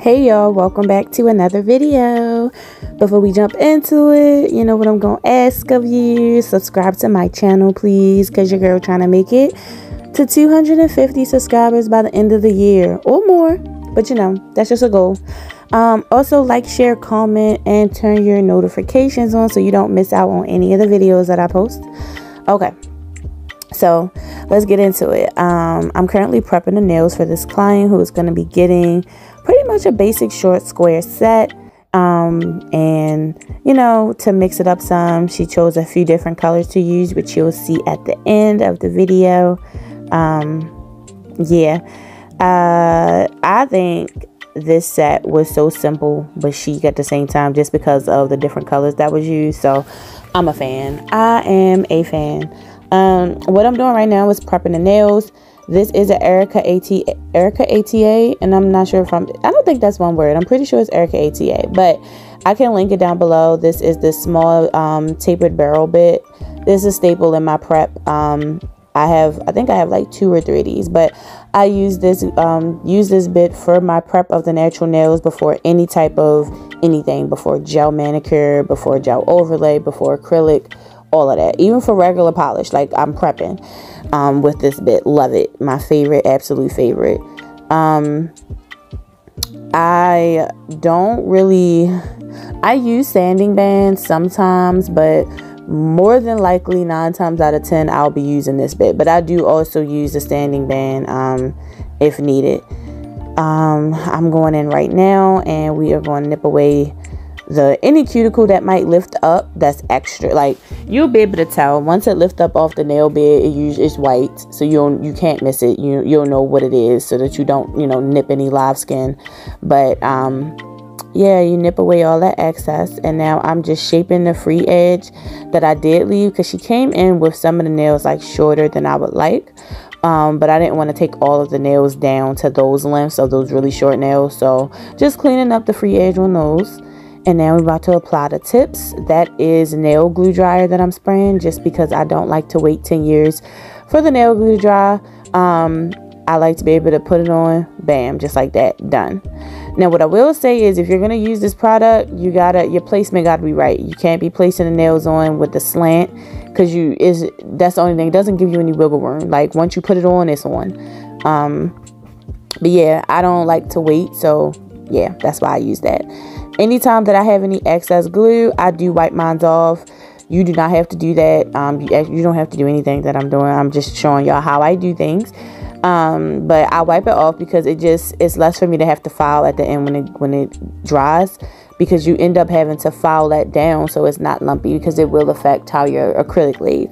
Hey y'all, welcome back to another video. Before we jump into it, you know what I'm gonna ask of you. Subscribe to my channel please, because your girl trying to make it to 250 subscribers by the end of the year or more, but you know that's just a goal. Also like, share, comment, and turn your notifications on so you don't miss out on any of the videos that I post. Okay, so let's get into it. I'm currently prepping the nails for this client who is going to be getting pretty much a basic short square set. And you know, to mix it up some, she chose a few different colors to use, which you'll see at the end of the video. I think this set was so simple but chic at the same time, just because of the different colors that was used. So I'm a fan. I am a fan. What I'm doing right now is prepping the nails. This is an Erica ATA, and I'm not sure if I don't think that's one word. I'm pretty sure it's Erica ATA, but I can link it down below. This is the small tapered barrel bit. This is a staple in my prep. I think I have like 2 or 3 of these, but I use this bit for my prep of the natural nails before any type of anything, before gel manicure, before gel overlay, before acrylic, all of that. Even for regular polish, like I'm prepping with this bit. Love it. My favorite, absolute favorite. I use sanding bands sometimes, but more than likely 9 times out of 10 I'll be using this bit. But I do also use the sanding band if needed. I'm going in right now and we are going to nip away any cuticle that might lift up that's extra. Like, you'll be able to tell once it lifts up off the nail bed. It's white, so you can't miss it. You'll know what it is, so that you don't nip any live skin. But yeah, you nip away all that excess, and now I'm just shaping the free edge that I did leave, because she came in with some of the nails like shorter than I would like. But I didn't want to take all of the nails down to those lengths of those really short nails, so just cleaning up the free edge on those. And now we're about to apply the tips. That is nail glue dryer that I'm spraying, just because I don't like to wait 10 years for the nail glue to dry. I like to be able to put it on, bam, just like that, done. Now what I will say is, if you're going to use this product, your placement got to be right. You can't be placing the nails on with the slant, because that's the only thing. It doesn't give you any wiggle room. Like, once you put it on, it's on. But yeah, I don't like to wait, so yeah, that's why I use that. Anytime that I have any excess glue, I do wipe mine off. You do not have to do that. You don't have to do anything that I'm doing. I'm just showing y'all how I do things. But I wipe it off because it's less for me to have to file at the end when it dries, because you end up having to file that down so it's not lumpy, because it will affect how your acrylic lays.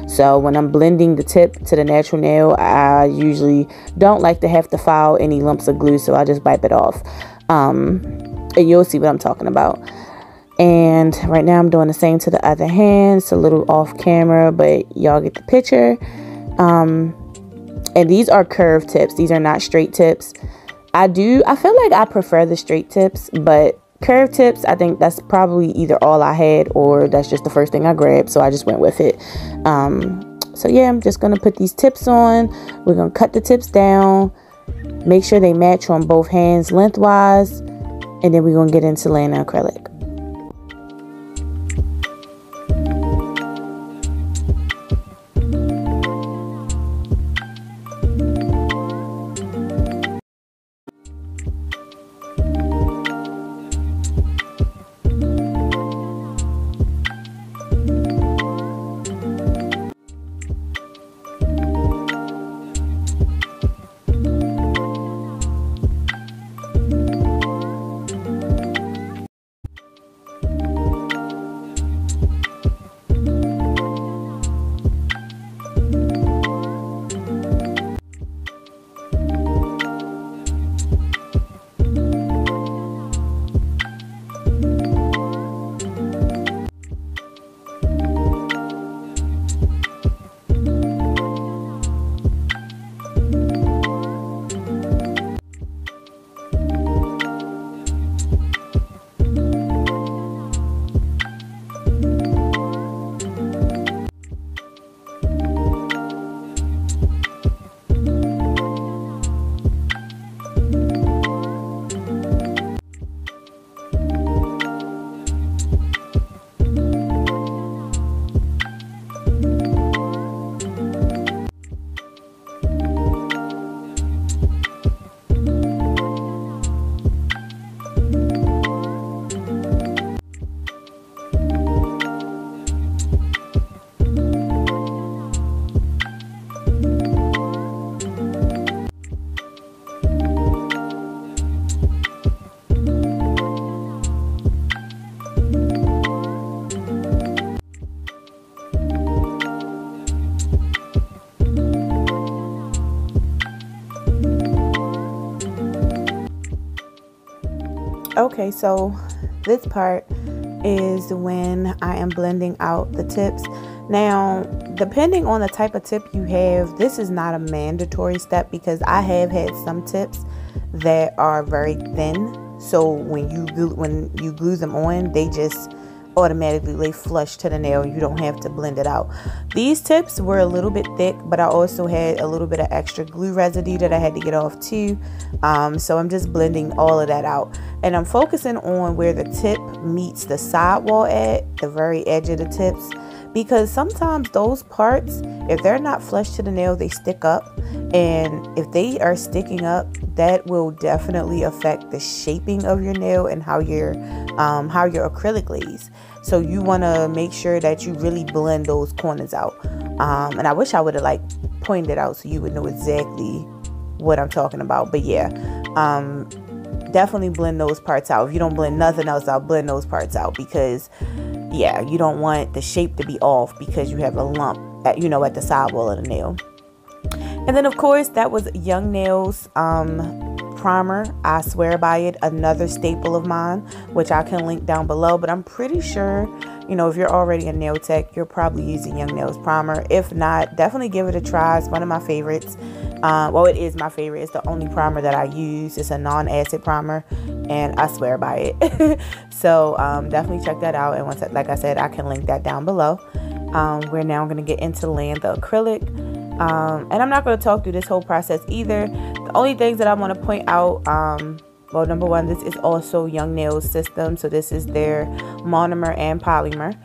So when I'm blending the tip to the natural nail, I usually don't like to have to file any lumps of glue, so I just wipe it off. And you'll see what I'm talking about. And right now I'm doing the same to the other hand. It's a little off camera, but y'all get the picture. And these are curved tips. These are not straight tips. I feel like I prefer the straight tips, but curved tips, I think that's probably either all I had, or that's just the first thing I grabbed, so I just went with it. So yeah, I'm just gonna put these tips on. We're gonna cut the tips down, make sure they match on both hands lengthwise, and then we're gonna get into laying the acrylic. Okay, so this part is when I am blending out the tips. Now, depending on the type of tip you have, this is not a mandatory step because I have had some tips that are very thin. So when you glue them on, they just automatically lay flush to the nail. You don't have to blend it out. These tips were a little bit thick, but I also had a little bit of extra glue residue that I had to get off too. So I'm just blending all of that out, and I'm focusing on where the tip meets the sidewall at the very edge of the tips, because sometimes those parts, if they're not flush to the nail, they stick up, and if they are sticking up, that will definitely affect the shaping of your nail and how your acrylic lays. So you want to make sure that you really blend those corners out. And I wish I would have like pointed it out so you would know exactly what I'm talking about. But yeah, definitely blend those parts out. If you don't blend nothing else out, blend those parts out, because yeah, you don't want the shape to be off because you have a lump at the sidewall of the nail. And then of course that was Young Nails primer. I swear by it, another staple of mine, which I can link down below. But I'm pretty sure, if you're already a nail tech, you're probably using Young Nails primer. If not, definitely give it a try. It's one of my favorites. Well, it is my favorite. It's the only primer that I use. It's a non-acid primer, and I swear by it. So definitely check that out. And once, like I said, I can link that down below. We're now going to get into laying the acrylic. And I'm not going to talk through this whole process either. The only things that I want to point out, well, number one, this is also Young Nails system. So this is their monomer and polymer.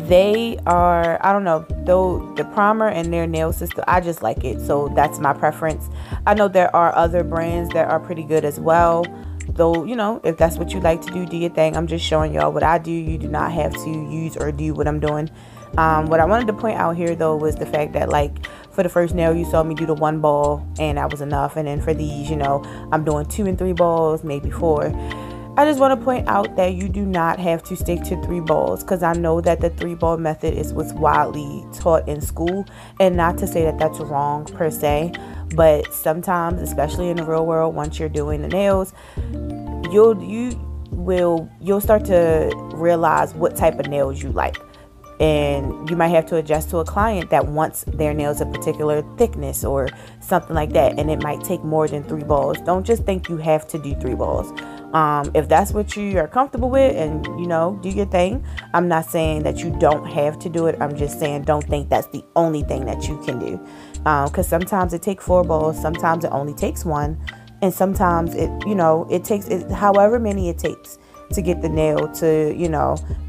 They are, I don't know, though, the primer and their nail system, I just like it. So that's my preference. I know there are other brands that are pretty good as well. Though, if that's what you like to do your thing. I'm just showing y'all what I do. You do not have to use or do what I'm doing. What I wanted to point out here though was the fact that, like, for the first nail you saw me do the 1 ball and that was enough, and then for these, I'm doing 2 and 3 balls, maybe 4. I just want to point out that you do not have to stick to 3 balls, because I know that the 3 ball method is what's widely taught in school, and not to say that that's wrong per se, but sometimes, especially in the real world, once you're doing the nails, you'll start to realize what type of nails you like. And you might have to adjust to a client that wants their nails a particular thickness or something like that, and it might take more than 3 balls. Don't just think you have to do 3 balls. If that's what you are comfortable with, and do your thing. I'm not saying that you don't have to do it. I'm just saying don't think that's the only thing that you can do, because sometimes it takes 4 balls, sometimes it only takes 1, and sometimes it takes however many it takes to get the nail to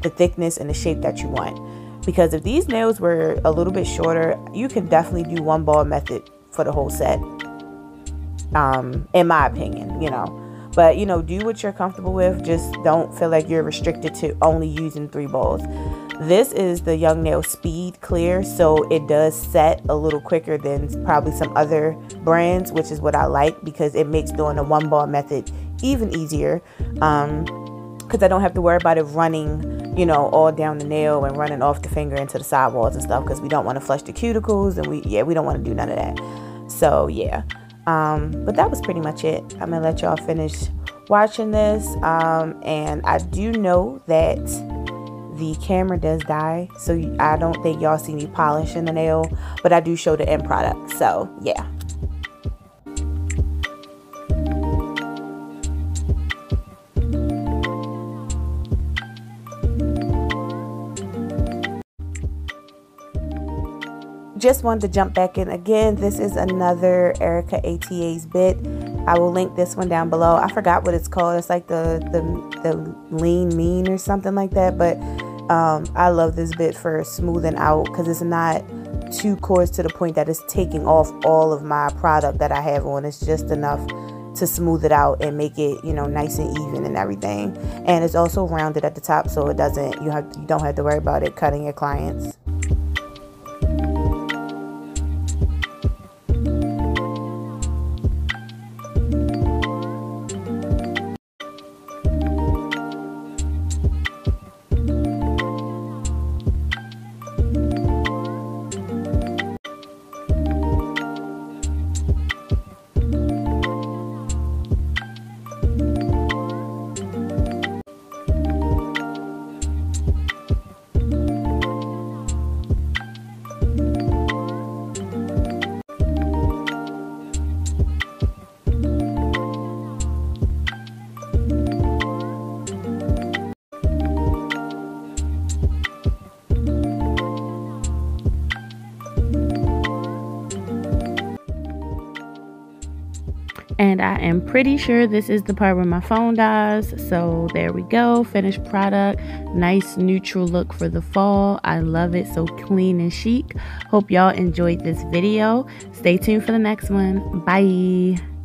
the thickness and the shape that you want. Because if these nails were a little bit shorter, you can definitely do 1 ball method for the whole set, in my opinion. But do what you're comfortable with. Just don't feel like you're restricted to only using 3 balls. This is the Young Nail Speed Clear, so it does set a little quicker than probably some other brands, which is what I like, because it makes doing the 1 ball method even easier. Because I don't have to worry about it running, all down the nail and running off the finger into the sidewalls and stuff, because we don't want to flush the cuticles, and we don't want to do none of that. So yeah, but that was pretty much it. I'm gonna let y'all finish watching this, and I do know that the camera does die, so I don't think y'all see me polishing the nail, but I do show the end product. So yeah. Just wanted to jump back in again. This is another Erica ATA's bit. I will link this one down below. I forgot what it's called. It's like the lean mean or something like that. But I love this bit for smoothing out, because it's not too coarse to the point that it's taking off all of my product that I have on. It's just enough to smooth it out and make it nice and even and everything. And it's also rounded at the top, so it doesn't you don't have to worry about it cutting your clients. And I am pretty sure this is the part where my phone dies. So there we go. Finished product. Nice neutral look for the fall. I love it. So clean and chic. Hope y'all enjoyed this video. Stay tuned for the next one. Bye.